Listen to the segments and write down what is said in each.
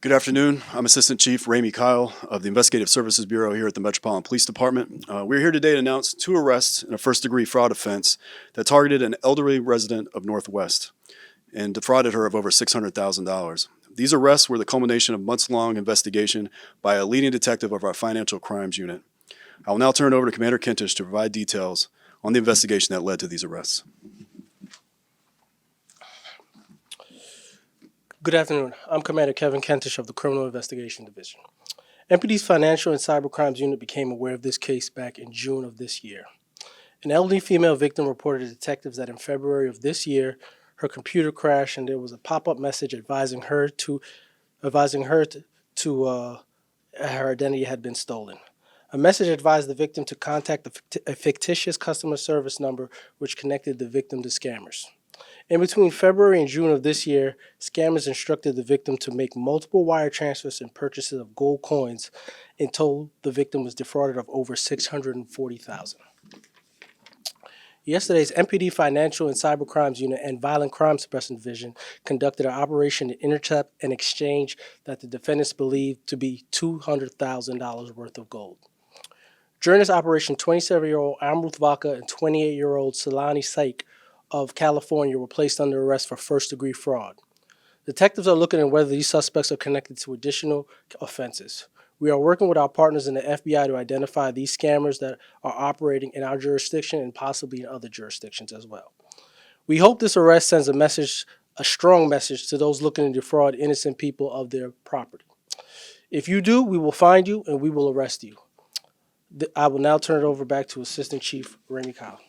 Good afternoon. I'm Assistant Chief Ramey Kyle of the Investigative Services Bureau here at the Metropolitan Police Department. We're here today to announce 2 arrests in a first-degree fraud offense that targeted an elderly resident of Northwest and defrauded her of over $600,000. These arrests were the culmination of months-long investigation by a leading detective of our Financial Crimes Unit. I will now turn it over to Commander Kentish to provide details on the investigation that led to these arrests. Good afternoon. I'm Commander Kevin Kentish of the Criminal Investigation Division. MPD's Financial and Cyber Crimes Unit became aware of this case back in June of this year. An elderly female victim reported to detectives that in February of this year, her computer crashed and there was a pop-up message advising her her identity had been stolen. A message advised the victim to contact a fictitious customer service number which connected the victim to scammers. In between February and June of this year, scammers instructed the victim to make multiple wire transfers and purchases of gold coins and told the victim was defrauded of over $640,000. Yesterday's MPD Financial and Cyber Crimes Unit and Violent Crime Suppression Division conducted an operation to intercept and exchange that the defendants believed to be $200,000 worth of gold. During this operation, 27-year-old Amruth Vaca and 28-year-old Salani Saik of California were placed under arrest for first-degree fraud. Detectives are looking at whether these suspects are connected to additional offenses. We are working with our partners in the FBI to identify these scammers that are operating in our jurisdiction and possibly in other jurisdictions as well. We hope this arrest sends a strong message to those looking to defraud innocent people of their property. If you do, we will find you and we will arrest you. I will now turn it over back to Assistant Chief Ramey Kyle.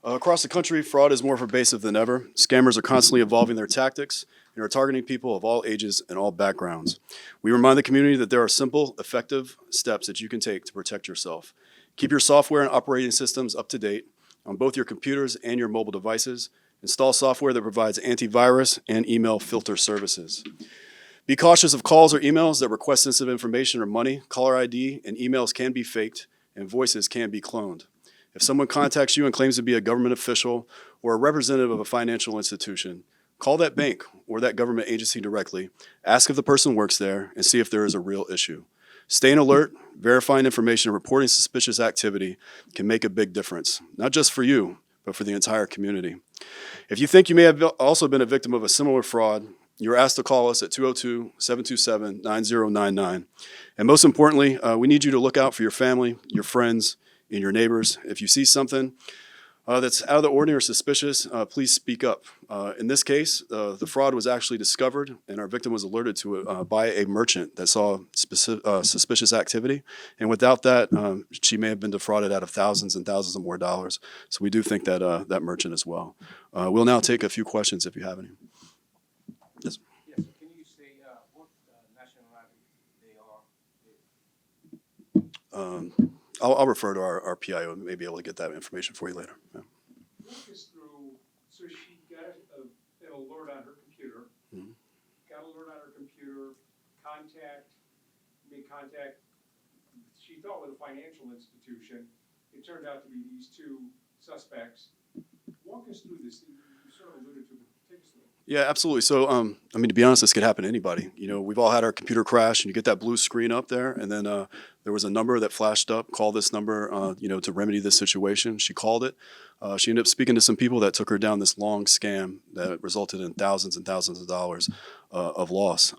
Across the country, fraud is more pervasive than ever. Scammers are constantly evolving their tactics and are targeting people of all ages and all backgrounds. We remind the community that there are simple, effective steps that you can take to protect yourself. Keep your software and operating systems up to date on both your computers and your mobile devices. Install software that provides antivirus and email filter services. Be cautious of calls or emails that request sensitive information or money. Caller ID and emails can be faked, and voices can be cloned. If someone contacts you and claims to be a government official or a representative of a financial institution, call that bank or that government agency directly, ask if the person works there, and see if there is a real issue. Staying alert, verifying information, and reporting suspicious activity can make a big difference, not just for you, but for the entire community. If you think you may have also been a victim of a similar fraud, you're asked to call us at 202-727-9099. And most importantly, we need you to look out for your family, your friends, and your neighbors. If you see something that's out of the ordinary or suspicious, please speak up. In this case, the fraud was actually discovered, and our victim was alerted to it by a merchant that saw suspicious activity. And without that, she may have been defrauded out of thousands and thousands of more dollars. So we do think that that merchant as well. We'll now take a few questions if you have any. Yes. Yes. Can you say what nationality they are? I'll refer to our PIO and may be able to get that information for you later. Yeah. Walk us through, so she got an alert on her computer, got an alert on her computer, made contact, she thought with a financial institution. It turned out to be these 2 suspects. Walk us through this. You sort of alluded to it. Take us through it. Yeah, absolutely. So, to be honest, this could happen to anybody. You know, we've all had our computer crash, and you get that blue screen up there, and then there was a number that flashed up. Call this number, to remedy this situation. She called it. She ended up speaking to some people that took her down this long scam that resulted in thousands and thousands of dollars of loss.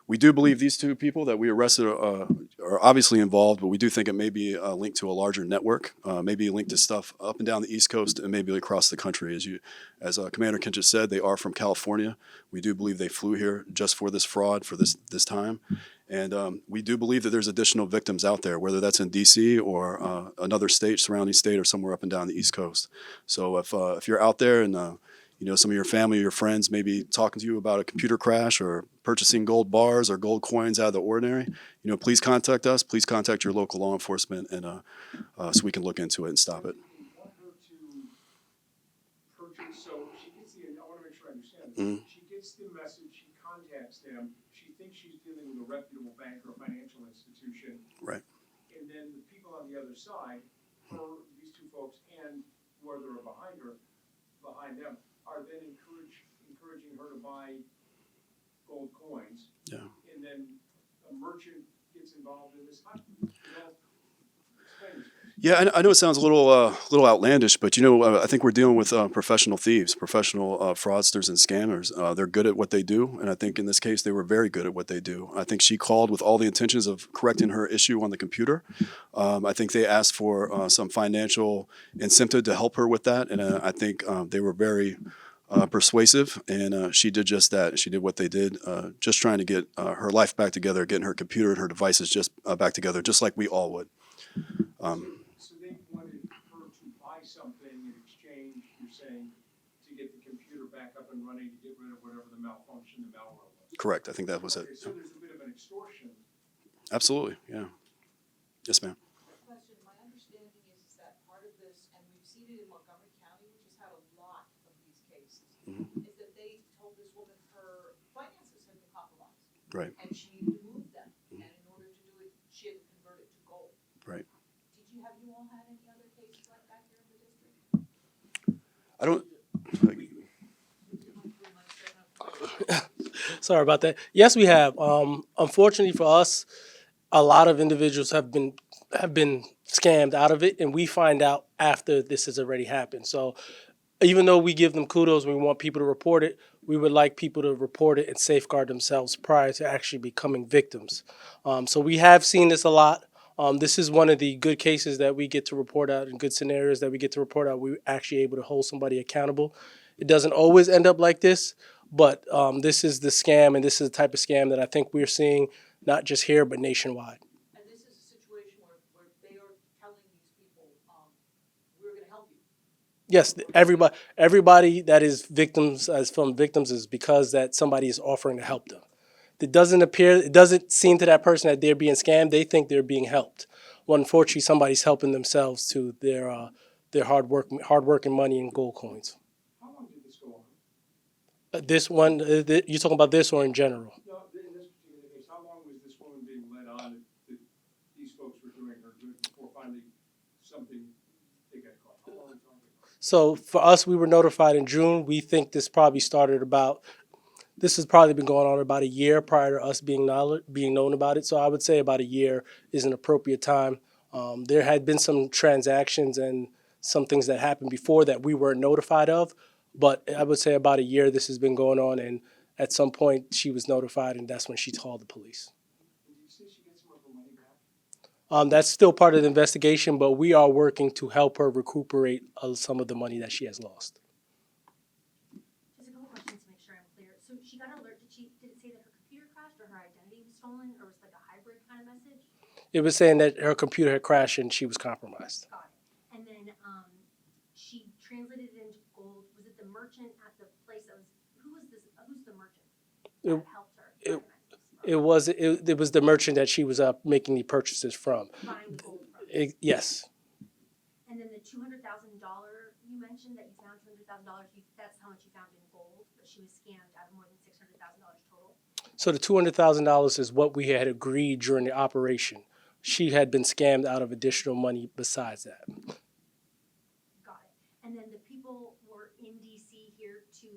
We do believe these 2 people that we arrested are obviously involved, but we do think it may be linked to a larger network, maybe linked to stuff up and down the East Coast and maybe across the country. As Commander Kent just said, they are from California. We do believe they flew here just for this fraud, for this time. And we do believe that there's additional victims out there, whether that's in D.C. or another state, surrounding state, or somewhere up and down the East Coast. So if you're out there and some of your family or your friends may be talking to you about a computer crash or purchasing gold bars or gold coins out of the ordinary, please contact us. Please contact your local law enforcement, and so we can look into it and stop it. They want her to purchase, so she gets I want to make sure I understand this. She gets the message, she contacts them, she thinks she's dealing with a reputable bank or a financial institution. Right. And then the people on the other side, these 2 folks and whoever are behind them, are then encouraging her to buy gold coins. Yeah. And then a merchant gets involved in this. Explain this. Yeah, I know it sounds a little outlandish, but I think we're dealing with professional thieves, professional fraudsters and scammers. They're good at what they do, and I think in this case they were very good at what they do. I think she called with all the intentions of correcting her issue on the computer. I think they asked for some financial incentive to help her with that, and I think they were very persuasive, and she did just that. She did what they did, just trying to get her life back together, getting her computer and her devices just back together, just like we all would. So they wanted her to buy something in exchange, you're saying, to get the computer back up and running, to get rid of whatever the malfunction, the malware was. Correct. I think that was it. Okay, so there's a bit of an extortion. Absolutely. Yeah. Yes, ma'am. Question, my understanding is that part of this, and we've seen it in Montgomery County, which has had a lot of these cases, is that they told this woman her finances had been compromised. Right. And she needed to move them, and in order to do it, she had to convert it to gold. Right. Have you all had any other cases like that here in the district? I don't. Sorry about that. Yes, we have. Unfortunately for us, a lot of individuals have been scammed out of it, and we find out after this has already happened. So even though we give them kudos, we want people to report it, we would like people to report it and safeguard themselves prior to actually becoming victims. So we have seen this a lot. This is one of the good cases that we get to report out, and good scenarios that we get to report out. We're actually able to hold somebody accountable. It doesn't always end up like this, but this is the scam, and this is the type of scam that I think we're seeing not just here, but nationwide. And this is a situation where they are telling these people, we're going to help you. Yes, everybody that is victims, as from victims, is because that somebody is offering to help them. It doesn't seem to that person that they're being scammed. They think they're being helped. Well, unfortunately, somebody's helping themselves to their hard work and money and gold coins. How long did this go on? This one, you're talking about this or in general? No, in this particular case, how long was this woman being led on that these folks were doing her good before finally they got caught? How long was it? So for us, we were notified in June. We think this has probably been going on about a year prior to us being known about it. So I would say about a year is an appropriate time. There had been some transactions and some things that happened before that we weren't notified of, but I would say about a year this has been going on, and at some point she was notified, and that's when she called the police. Did you say she gets some of her money back? That's still part of the investigation, but we are working to help her recuperate some of the money that she has lost. Just a couple questions to make sure I'm clear. So she got an alert. Did it say that her computer crashed or her identity was stolen, or was it like a hybrid kind of message? It was saying that her computer had crashed and she was compromised. Got it. And then she translated it into gold. Was it the merchant at the place that was? Who's the merchant that helped her? It was the merchant that she was making the purchases from. Buying gold from. Yes. And then the $200,000 you mentioned that you found $200,000. That's how much you found in gold, but she was scammed out of more than $600,000 total. So the $200,000 is what we had agreed during the operation. She had been scammed out of additional money besides that. Got it. And then the people were in DC here to,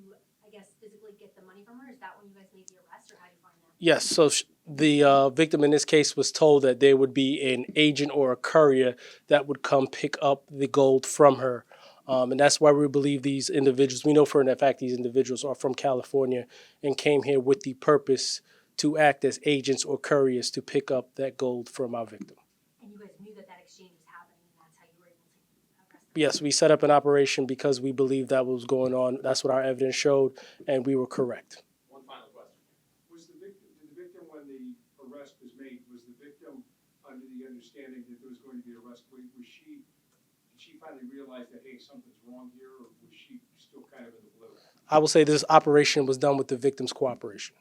I guess, physically get the money from her. Is that when you guys made the arrest, or how do you find that? Yes. So the victim in this case was told that there would be an agent or a courier that would come pick up the gold from her. And that's why we believe these individuals, we know for a fact these individuals are from California and came here with the purpose to act as agents or couriers to pick up that gold from our victim. And you guys knew that exchange was happening, and that's how you were able to arrest them? Yes, we set up an operation because we believed that was going on. That's what our evidence showed, and we were correct. One final question. Did the victim, when the arrest was made, was the victim under the understanding that there was going to be an arrest? Did she finally realize that, hey, something's wrong here, or was she still kind of in the blue? I will say this operation was done with the victim's cooperation.